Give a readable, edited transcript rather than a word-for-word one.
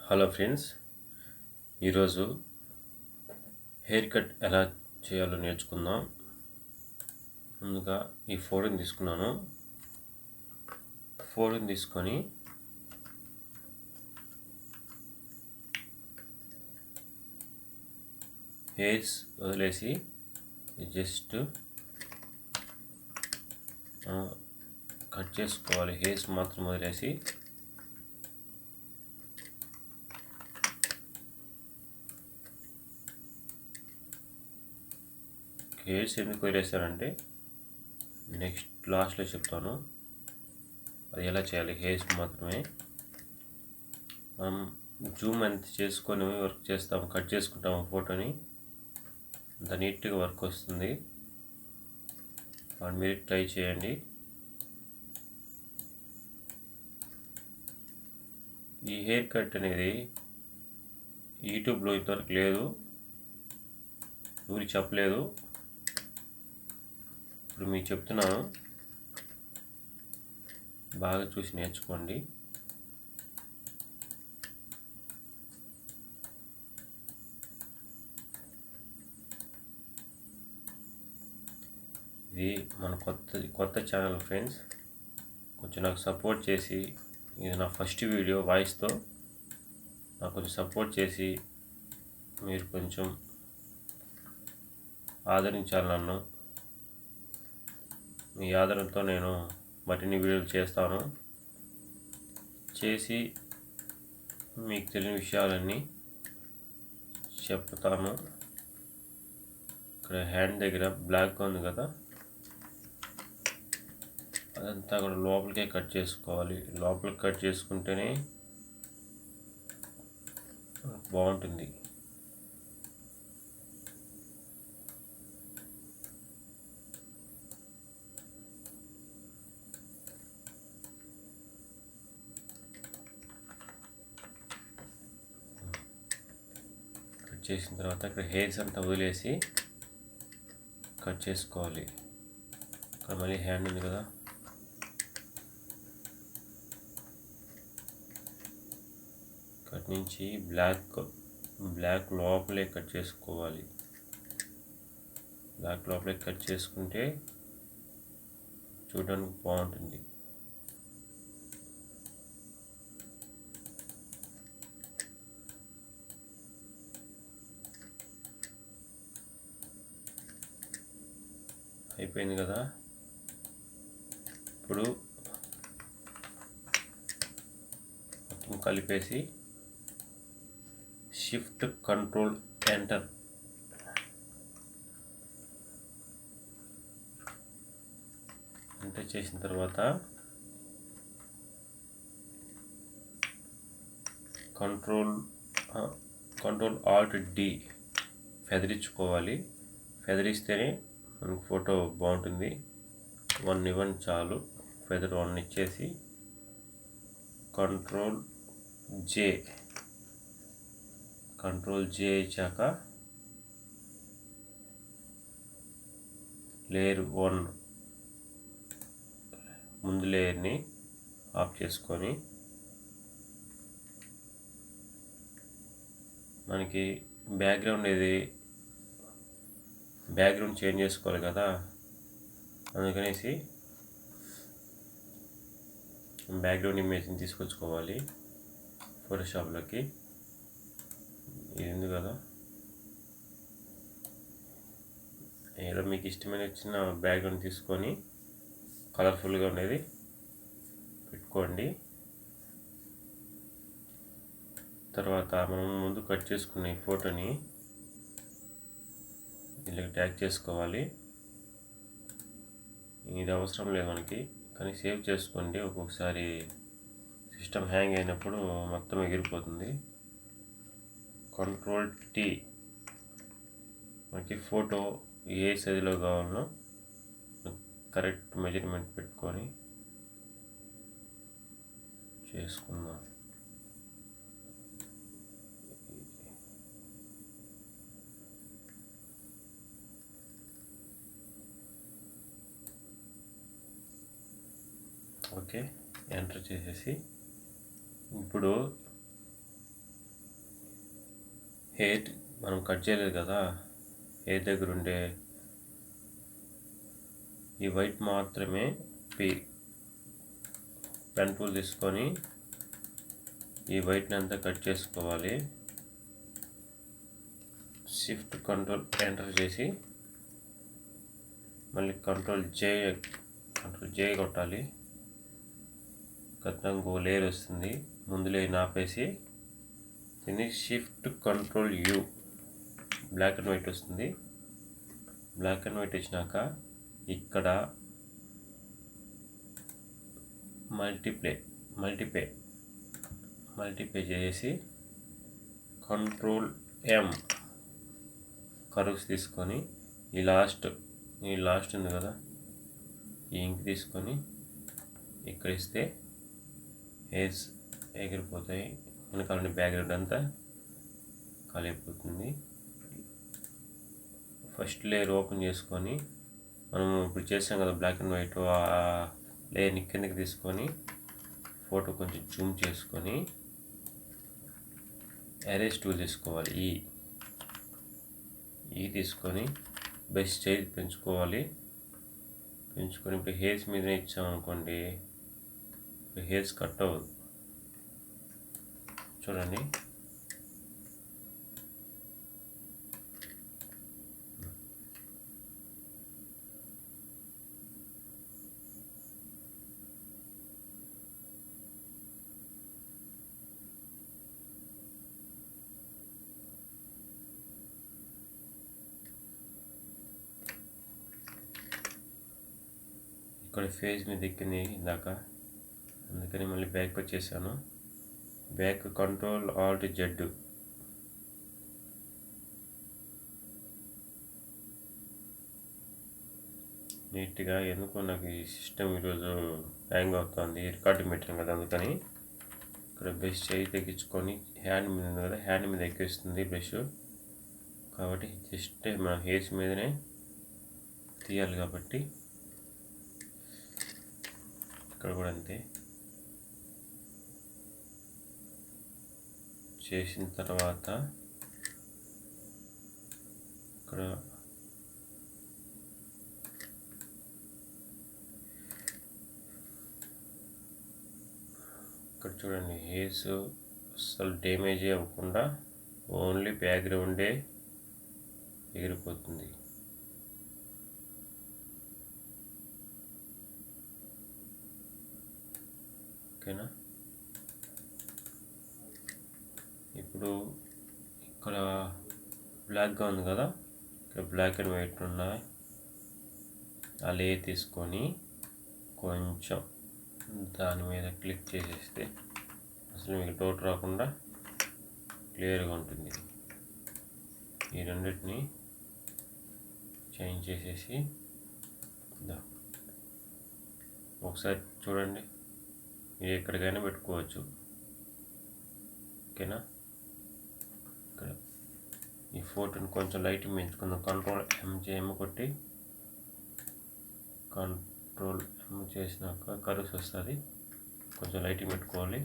Hello friends, ఈరోజు hair cut ఎలా చేయాలో నేర్చుకుందాం. ముందుగా ఈ ఫోటోని తీసుకున్నాను. ఫోటోని తీసుకొని హెయిర్స్ వదిలేసి జస్ట్ కట్ చేసుకోవాలి. హెయిర్స్ మాత్రం వదిలేసి హెయిర్స్ ఎందుకు వదిలేస్తానంటే నెక్స్ట్ లాస్ట్లో చెప్తాను అది ఎలా చేయాలి. హెయిర్స్ మాత్రమే మనం జూమ్ ఎంత చేసుకొని వర్క్ చేస్తాము, కట్ చేసుకుంటాము ఫోటోని, అంత నీట్గా వర్క్ వస్తుంది. మీరు ట్రై చేయండి. ఈ హెయిర్ కట్ అనేది యూట్యూబ్లో ఇంతవరకు లేదు, ఎవరికి చెప్పలేదు. ఇప్పుడు మీకు చెప్తున్నాను, బాగా చూసి నేర్చుకోండి. ఇది మన కొత్త ఛానల్ ఫ్రెండ్స్, కొంచెం నాకు సపోర్ట్ చేసి, ఇది నా ఫస్ట్ వీడియో వాయిస్తో, నాకు కొంచెం సపోర్ట్ చేసి మీరు కొంచెం ఆదరించాలి నన్ను. మీ ఆదరణతో నేను మరిన్ని వీడియోలు చేస్తాను. చేసి మీకు తెలియని విషయాలన్నీ చెప్తాను. ఇక్కడ హ్యాండ్ దగ్గర బ్లాక్గా ఉంది కదా, అదంతా కూడా లోపలికే కట్ చేసుకోవాలి. లోపలికి కట్ చేసుకుంటేనే బాగుంటుంది. కట్ చేసిన తర్వాత ఇక్కడ హెయిర్స్ అంతా వదిలేసి కట్ చేసుకోవాలి. ఇక్కడ మళ్ళీ హ్యాండ్ ఉంది కదా, కట్ నుంచి బ్లాక్ లోపలే కట్ చేసుకోవాలి. బ్లాక్ లోపలే కట్ చేసుకుంటే చూడడానికి బాగుంటుంది. అయిపోయింది కదా. ఇప్పుడు మొత్తం కలిపేసి షిఫ్ట్ కంట్రోల్ ఎంటర్ ఎంటర్ చేసిన తర్వాత కంట్రోల్ ఆల్ట్ డి ఫెదరించుకోవాలి. ఫెదరిస్తేనే మనకు ఫోటో బాగుంటుంది. 1 ఇవ్వండి చాలు. ఫెదర్ 1 ఇచ్చేసి కంట్రోల్ జే ఇచ్చాక లేయర్ 1 ముందు లేయర్ని ఆఫ్ చేసుకొని మనకి బ్యాక్గ్రౌండ్ చేంజ్ చేసుకోవాలి కదా, అందుకనేసి బ్యాక్గ్రౌండ్ ఇమేజ్ని తీసుకొచ్చుకోవాలి ఫోటోషాప్లోకి. ఇది ఉంది కదా, ఏదో మీకు ఇష్టమైన చిన్న బ్యాక్గ్రౌండ్ తీసుకొని కలర్ఫుల్గా ఉండేది పెట్టుకోండి. తర్వాత మనం ముందు కట్ చేసుకున్న ఈ ఫోటోని దీనికి ట్యాగ్ చేసుకోవాలి. ఇది అవసరం లేదు మనకి, కానీ సేవ్ చేసుకోండి. ఒక్కొక్కసారి సిస్టమ్ హ్యాంగ్ అయినప్పుడు మొత్తం ఎగిరిపోతుంది. కంట్రోల్ టీ మనకి ఫోటో ఏ సైజులో కావాలో కరెక్ట్ మెజర్మెంట్ పెట్టుకొని చేసుకుందాం. ఓకే, ఎంటర్ చేసేసి ఇప్పుడు హెయిర్ మనం కట్ చేయలేదు కదా, హెయిర్ దగ్గర ఉండే ఈ వైట్ మాత్రమే పెన్ టూల్ తీసుకొని ఈ వైట్ని అంతా కట్ చేసుకోవాలి. షిఫ్ట్ కంట్రోల్ ఎంటర్ చేసి మళ్ళీ కంట్రోల్ జే కొట్టాలి. ఖచ్చితంగా ఇంకో లేయర్ వస్తుంది. ముందు లేయర్ని ఆపేసి దీన్ని shift control U, black and white వస్తుంది. బ్లాక్ అండ్ వైట్ వచ్చినాక ఇక్కడ మల్టీప్లే చేసి కంట్రోల్ ఎం కర్వ్స్ తీసుకొని ఈ లాస్ట్ ఉంది కదా, ఈ ఇంక్ తీసుకొని ఇక్కడ ఇస్తే హెయిర్స్ ఎగిరిపోతాయి. వెనకాలని బ్యాక్గ్రౌండ్ అంతా కాలిపోతుంది. ఫస్ట్ లేయర్ ఓపెన్ చేసుకొని మనం ఇప్పుడు చేసాం కదా బ్లాక్ అండ్ వైట్, ఆ లేయర్ని కిందకి తీసుకొని ఫోటో కొంచెం జూమ్ చేసుకొని ఎరేజ్ టూల్ తీసుకోవాలి. ఈ తీసుకొని బెస్ట్ సైజ్ పెంచుకొని ఇప్పుడు హెయిర్స్ మీదనే ఇచ్చామనుకోండి, హెయిర్స్ కట్ అవ్వదు. చూడండి, ఇక్కడ ఫేస్ మీద ఎక్కింది ఇందాక, అందుకని మళ్ళీ బ్యాక్ వచ్చేసాను. బ్యాక్ కంట్రోల్ ఆల్ట్ జెడ్, నీట్గా. ఎందుకో నాకు ఈ సిస్టమ్ ఈరోజు హ్యాంగ్ అవుతుంది, రికార్డింగ్ పెట్టాను కదా, అందుకని ఇక్కడ బ్రష్ చేయి తగ్గించుకొని హ్యాండ్ మీద ఉంది కదా, హ్యాండ్ మీద ఎక్కిస్తుంది బ్రష్. కాబట్టి జస్ట్ మన హెయిర్స్ మీదనే తీయాలి కాబట్టి ఇక్కడ కూడా అంతే. చేసిన తర్వాత ఇక్కడ చూడండి, హెయిర్స్ అసలు డ్యామేజ్ అవ్వకుండా ఓన్లీ బ్యాక్గ్రౌండే ఎగిరిపోతుంది. ఓకేనా? ఇప్పుడు ఇక్కడ బ్లాక్గా ఉంది కదా, ఇక్కడ బ్లాక్ అండ్ వైట్ ఉన్నాయి. ఆ లేయర్ తీసుకొని కొంచెం దాని మీద క్లిక్ చేసేస్తే అసలు మీకు డౌట్ రాకుండా క్లియర్గా ఉంటుంది. ఈ రెండింటిని చేంజ్ చేసేసి ఒకసారి చూడండి, మీరు ఎక్కడికైనా పెట్టుకోవచ్చు. ఓకేనా? ఇక్కడ ఈ ఫోటోని కొంచెం లైట్ పెంచుకుందాం. కంట్రోల్ ఎం కొట్టి కంట్రోల్ ఎం చేసినాక కర్వ్స్ వస్తుంది, కొంచెం లైట్ పెట్టుకోవాలి.